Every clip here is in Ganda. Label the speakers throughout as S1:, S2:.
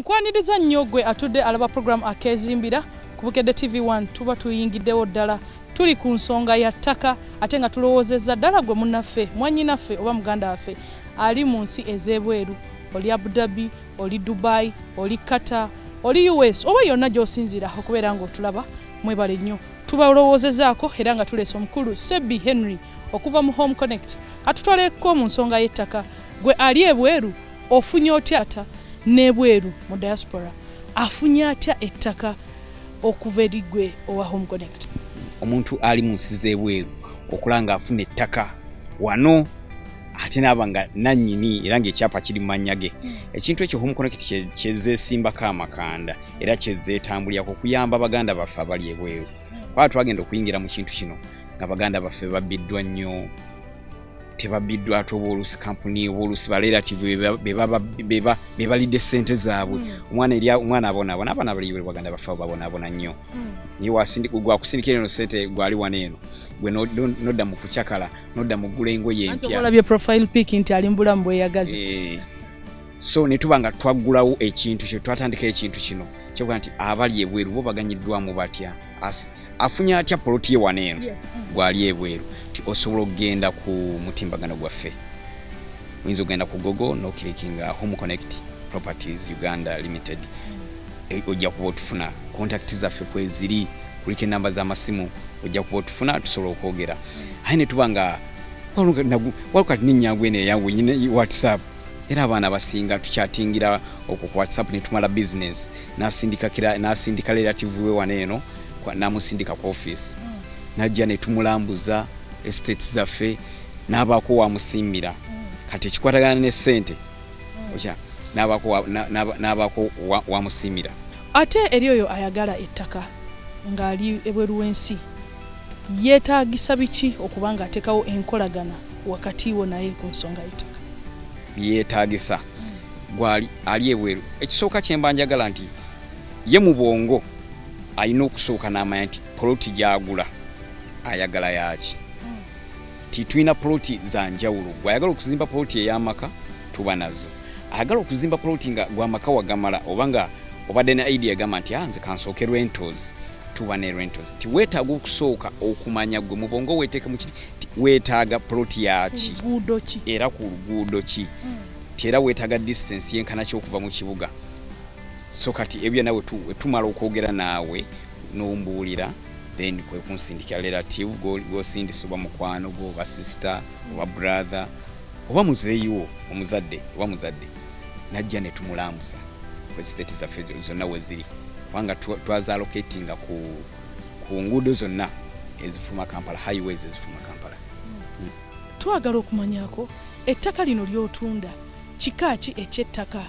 S1: Nkwaniriza nnyo gwe atudde alaba program AKEEZIMBIRA ku Bukedde TV1 tuba tuyingiddewo ddala tuli ku nsonga ya ttaka ate nga tulowoozezza ddala gwe munnaffe mwannyinaffe oba muganda waffe ali mu nsi ez'ebweru oli Abu Dhabi oli Dubai oli Qatar oli US oba yonna gy'osinzira okubeera ng'otulaba mwebale nnyo tubalowoozezaako era nga tuleese omukulu Sebbi Henry okuva mu Home Connect atutwaleko mu nsonga y'ettaka gwe ali ebweru ofunye otya ata n'ebweru mu diaspora afunye atya ettaka okuva eri gwe owa Home Connect.
S2: Omuntu ali mu nsi z'ebweru okulanga afuna ettaka wano ate n'abanga nannyini era ng'ekyapa kiri mu mannya ge. Ekintu ekyo Home Connect kyezeesimbako amakanda era kyezeetambulirako okuyamba baganda baffe abali ebweru. Kwaba twagenda okuyingira mu kintu kino nga baganda baffe babbiddwa nnyo tebabbiddwa ate obuolusi kampuni obuolusi barelative be balidde ssente zaabwe omwana abonaabona abaana baliibwe baganda baffe babonaabona nnyo niwe gwakusindikira eno ssente gwali wano eno gwe nodda mu kucakala nodda mu ggula engoye empya
S1: olabye profile pic nti ali mu bulamu bweyagaze.
S2: So ne tuba nga twaggulawo ekintu kye twatandika ekintu kino kyokuga nti abali ebweru bo baganyiddwamu batya afunye atya poloti ye wano eno gwali ebweru ti osobola okugenda ku mutimbagano gwaffe oyinza okugenda ku Google n'okirikinga Home Connect Properties Uganda Limited ojja kuba otufuna contact zaffe kweziri kuliko enamba z'amasimu ojja kuba otufuna tusobola okwogera aye ne tuba nga walukati n'ennyangu eno eyangu nyine WhatsApp era abaana abasinga tukyatingira okwo ku WhatsApp ne tumala business n'asindika relative we wano eno namusindika ku office najja ne tumulambuza estates zaffe n'abaako wamusiimira kati ekikwatagana ne ssente okya n'abaako wamusiimira.
S1: Ate eri oyo ayagala ettaka ng'ali ebweru w'ensi yeetaagisa biki okuba nga ateekawo enkolagana wakati wo naye ku nsonga y'ettaka?
S2: Yeetaagisa gwali ali ebweru ekisooka kye mba njagala nti ye mu bwongo alina okusooka n'amanya nti poloti gy'agula ayagala yaaki titulina poloti za njawulo gwayagala okuzimba poloti ey'amaka tuba nazo ayagala okuzimba poloti nga gw'amaka wagamala oba nga obadde ne idea gamba nti nze kansooke rentals tuba ne rentals tiweetaaga okusooka okumanya gwe mu bwongo weeteeke mu kiri weetaaga poloti yaaki era ku luguudo ki era weetaaga distance yenkana ky'okuva mu kibuga. So kati ebyo nawe tumala okwogera naawe n'ombuulira then kwe kunsindikira relative g'osindisa oba mukwano gwo oba sister oba brother oba muzeeyiwo omuzadde oba muzadde najja ne tumulambuza ku state zaffe zonna we ziri kubanga twazalocatinga ku nguudo zonna ezifuma Kampala highways ezifuma Kampala.
S1: Twagala okumanyako ettaka lino ly'otunda kika ki eky'ettaka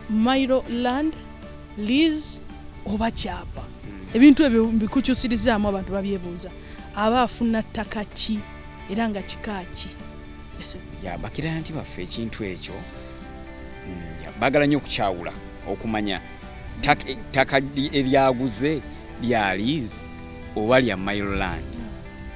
S1: Mailo land lease oba kyapa ebintu ebyo bikukyusirizaamu abantu babyebuuza aba afuna ttaka ki era nga kika ki?
S2: Bakiraanti baffe ekintu ekyo bagala nnyo okukyawula okumanya ttaka eryaguze lya lease oba lya Mailo land.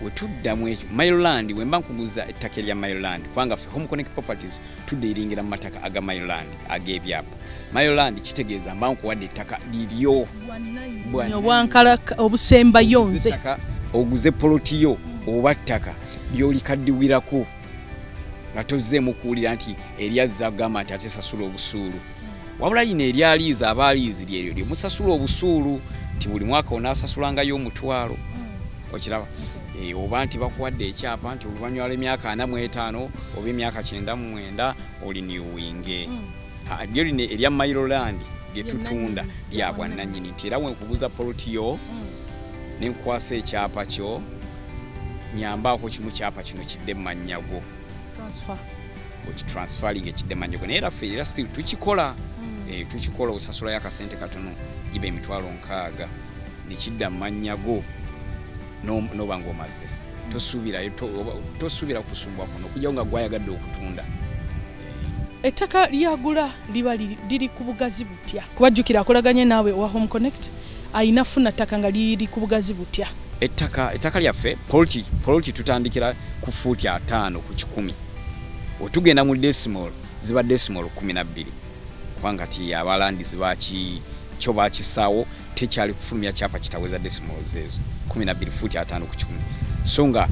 S2: Wetuddamu ekyo Mailo land wemba nkuguza ettaka erya Mailo land kubanga ffe Home Connect Properties tudde iringira mu mataka aga Mailo land ag'ebyapa. Mailo land kitegeeza mba nkuwadde ettaka liryo
S1: obwankala obusemba yonze
S2: oguze polotiyo oba ttaka lyolikaddiwirako nga tozzeemu kuwulira nti eryazza agamba nti ate sasula obusuulu wabula lino eryaliiza abaaliizi lyeryo lyemusasula obusuulu nti buli mwaka onaasasulangayo $1,000 okiraba oba nti bakuwadde ekyapa nti oluvannyuma lw'emyaka 45 oba emyaka 99 oli niwinge lyo lino erya Mailo land lye tutunda lya bwannannyini nti era wenkuguza polotiyo nenkwasa ekyapa kyo nyambaako kimu kyapa kino kidde mu mannya go okitransferring ekidde mu mannya go naye era ffe era still tukikola osasulayo akasente katono giba $60,000 nekidda mu mannya go noba ng'omaze tosuubira kusumbwa kuno okujjawo nga gwayagadde okutunda.
S1: Ettaka lyagula liba liri ku bugazi butya? Kubajjukira akolaganye naawe owa Home Connect ayina funa ttaka nga liri ku bugazi butya?
S2: Ettaka lyaffe poloti tutandikira ku fuuti 5 ku 10 otugenda mu decimal ziba decimal 12 kubanga ti abalandizi kyo bakisaawo tekyali kufulumya kyapa kitaweza decimals ezo 12 futi 5 ku 10 so nga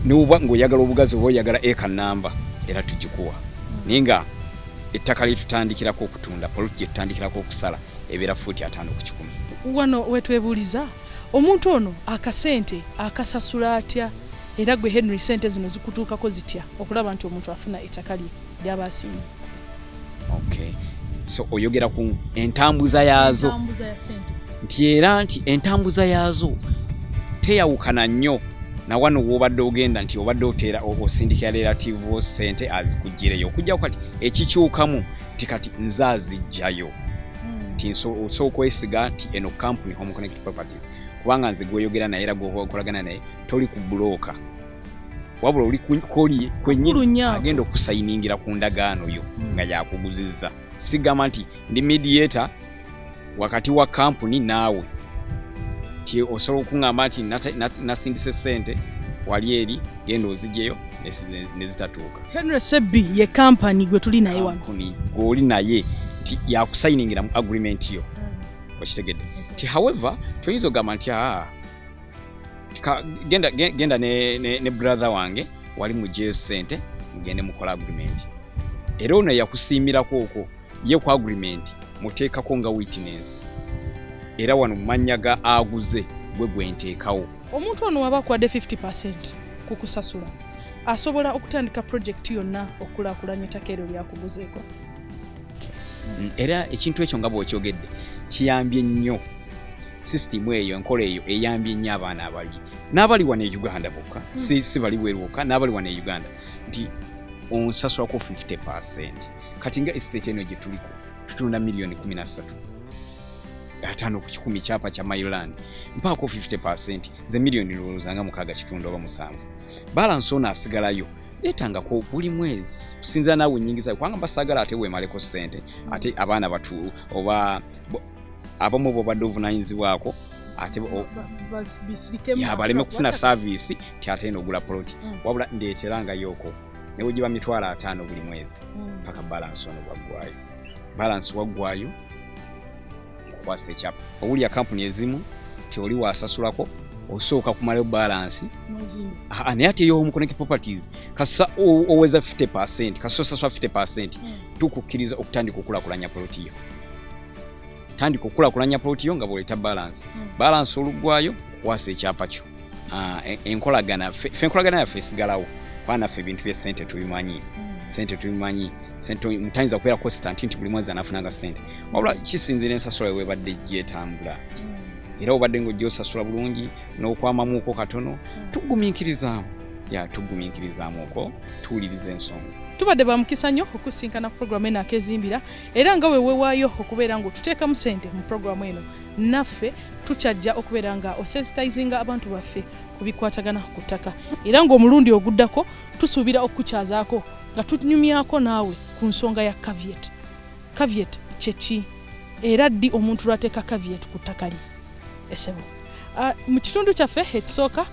S2: nuba ng'oyagala obugazi oba oyagala eka namba era tugikuwa ninga ettaka litutandikirako okutunda poloti tutandikirako okusala ebeera futi 5 ku 10
S1: wano wetwebuuliza omuntu ono akasente akasasula atya era gwe Henry sente zino zikutuukako zitya okulaba nti omuntu afuna ettaka lye ly'abasiima.
S2: Okay, so oyogera ku entambuza yaazo nti era nti entambuza yaazo teyawukana nnyo na wano wobadde ogenda nti obadde oteera osindikira relative sente azikugireyo okujja kati ekikyukamu tikati nzazijjayo ti so okwesiga ti eno company Home Connect Properties kubanga nze gwoyogera naye era gwokolagana naye toli ku bloka wabula oli koli kwennyini agenda okusayiningira ku ndagaano yo nga yakuguzizza sigama nti ndi mediator wakati wa company naawe ti osobola okuŋŋamba nti nasindise sente wali eri genda ozigyeyo ne zitatuuka.
S1: Henry Sebbi ye company gwe tuli naye wano
S2: gw'oli naye ti yakusayiningira mu agreement yo okitegedde ti however toyinza ogamba nti genda ne brother wange wali mu jail sente mugende mukola agreement era ono yakusiimirako okwo ye ku agreement muteekako nga witness era wano mumanya ga aguze gwe gwenteekawo.
S1: Omuntu ono waba akwadde 50% ku kusasula asobola okutandika project yonna okulaakulanya ettaka eryo lyakuguzeeko.
S2: Era ekintu ekyo nga bw'okyogedde kiyambye nnyo system eyo enkola eyo eyambye nnyo abaana n'abali wano e Uganda bokka si bali bweru bokka n'abali wano e Uganda nti onsasulako 50% kati nga estate eno gye tuliko tutunda milioni 13 5 ku 10 kyapa kya Myland mpaako 50% ze milioni lwozanga mukaaga kitundu oba 7 balance ono asigalayo letangako buli mwezi kusinza nawe nyingiza kwanga basagala ate wemaleko sente ate abaana batu oba abamu bo badovunanyizibwako ate baleme kufuna service ate eno ogula plot wabula ndeeteranga yoko ne ujiba mitwalo 5 buli mwezi paka balance ono bagwayo balance wagwayo kwase chapa owuli ya company ezimu tioli wasasulako osooka kumala balance ani ate yo Home Connect Properties kasa oweza 50% kasosa 50% tukukiriza okutandika okulakulanya plot yo tandika okulakulanya plot yo nga boleta balance olugwayo kwase chapa kyo enkolagana fenkolagana ya fesigalawo kwana fe bintu bya sente tubimanyi sente mutanyinza kubeera constant nti buli mwezi anafunanga sente wabula kisinzira ensasula webadde gyetambula era obadde ng'ojjosasula bulungi n'okwamamuuko katono tugumiikirizaamu tugumiikirizaamu okwo tuwuliriza ensonga.
S1: Tubadde bamukisa nnyo okusinkana ku programu eno AKEEZIMBIRA era nga weewaayo okubeera ng'otuteekamu sente mu programu eno naffe tukyajja okubeera nga osensitizinga abantu baffe ku bikwatagana ku ttaka era ng'omulundi oguddako tusuubira okukukyazaako nga tunyumyako naawe ku nsonga ya caveat. Caveat kyeki era ddi omuntu lwateeka caveat ku ttaka lye esebo mu kitundu kyaffe ekisooka